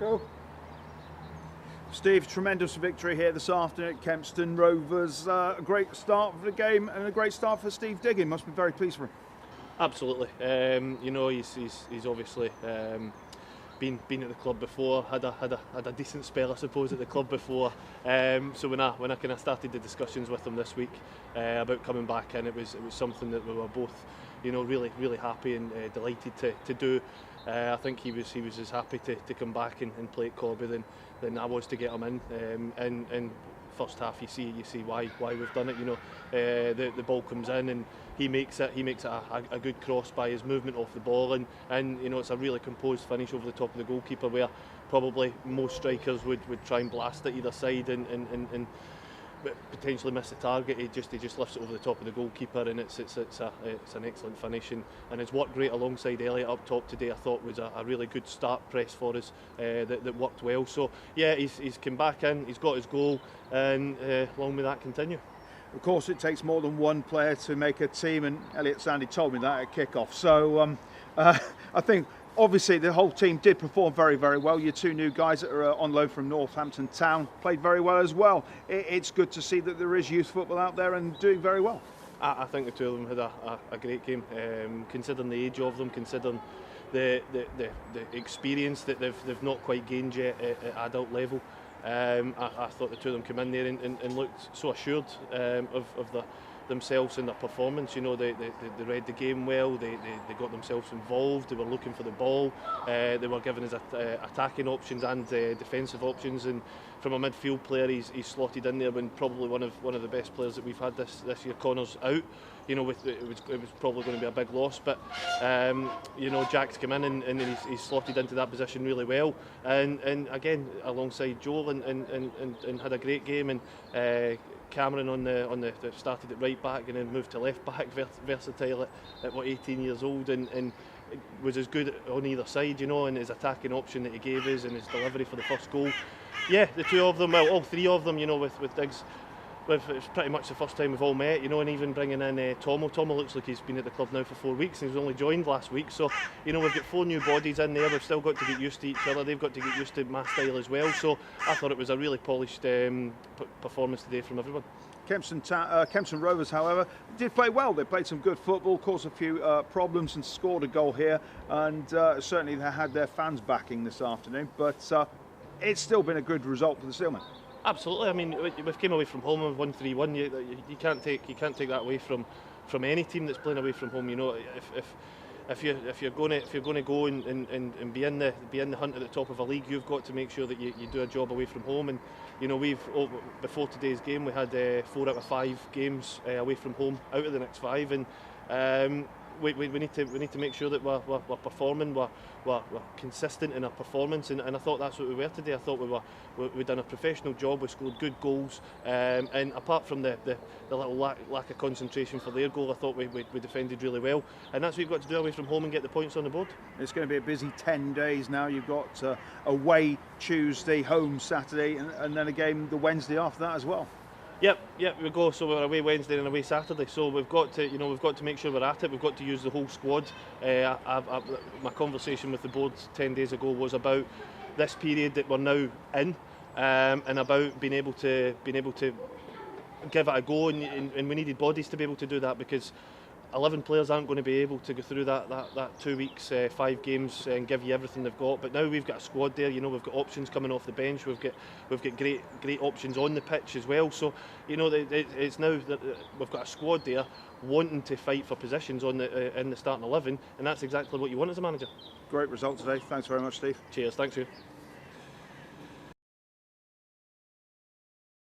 Go. Steve, tremendous victory here this afternoon at Kempston. Rovers, a great start for the game and a great start for Steve Diggin. Must be very pleased for him. Absolutely. He's obviously been at the club before, had a decent spell, I suppose, at the club before. So when I kind of started the discussions with him this week about coming back in, it was something that we were both, really happy and delighted to do. I think he was as happy to come back and play at CORBY than I was to get him in. And first half, you see why we've done it. The ball comes in and he makes it a good cross by his movement off the ball, and it's a really composed finish over the top of the goalkeeper, where probably most strikers would try and blast it either side and potentially miss the target. He just lifts it over the top of the goalkeeper, and it's an excellent finish, and it's worked great alongside Elliott up top today. I thought was a really good start press for us that worked well. So yeah, he's come back in, he's got his goal, and long may that continue. Of course, it takes more than one player to make a team, and Elliott Sandy told me that at kick-off. So I think obviously the whole team did perform very, very well. Your two new guys that are on loan from Northampton Town played very well as well. It's good to see that there is youth football out there and doing very well. I think the two of them had a great game, considering the age of them, considering the experience that they've not quite gained yet at adult level. I thought the two of them came in there and looked so assured of themselves and their performance. They read the game well, they got themselves involved, they were looking for the ball, they were giving us attacking options and defensive options, and from a midfield player he's slotted in there when probably one of the best players that we've had this year. Connor's out, it was probably going to be a big loss, but Jack's come in and he's slotted into that position really well, and again alongside Joel and had a great game, and Cameron on the started at right back and then moved to left back, versatile at 18 years old, and was as good on either side, and his attacking option that he gave us and his delivery for the first goal. Yeah, the two of them, well, all three of them, with Diggs. It's pretty much the first time we've all met, and even bringing in Tomo. Tomo looks like he's been at the club now for 4 weeks, and he's only joined last week. So, we've got 4 new bodies in there. We've still got to get used to each other. They've got to get used to my style as well. So, I thought it was a really polished performance today from everyone. Kempston Rovers, however, did play well. They played some good football, caused a few problems, and scored a goal here. And certainly they had their fans backing this afternoon. But it's still been a good result for the Steelmen. Absolutely. I mean, we've came away from home and won 3-1. You can't take that away from any team that's playing away from home. If you're going to go and be in the hunt at the top of a league, you've got to make sure that you do a job away from home. And before today's game, we had 4 out of 5 games away from home out of the next 5, and we need to make sure that we're performing, we're consistent in our performance, and I thought that's what we were today. I thought we'd done a professional job. We scored good goals, and apart from the little lack of concentration for their goal, I thought we defended really well, and that's what you've got to do away from home and get the points on the board. It's going to be a busy 10 days now. You've got away Tuesday, home Saturday, and then a game the Wednesday after that as well. Yep, we go. So we're away Wednesday and away Saturday. So we've got to make sure we're at it. We've got to use the whole squad. My conversation with the board 10 days ago was about this period that we're now in, and about being able to give it a go. And we needed bodies to be able to do that, because 11 players aren't going to be able to go through that 2 weeks, 5 games, and give you everything they've got. But now we've got a squad there. We've got options coming off the bench. We've got great options on the pitch as well. So it's now that we've got a squad there wanting to fight for positions in the starting 11, and that's exactly what you want as a manager. Great result today. Thanks very much, Steve. Cheers. Thanks you.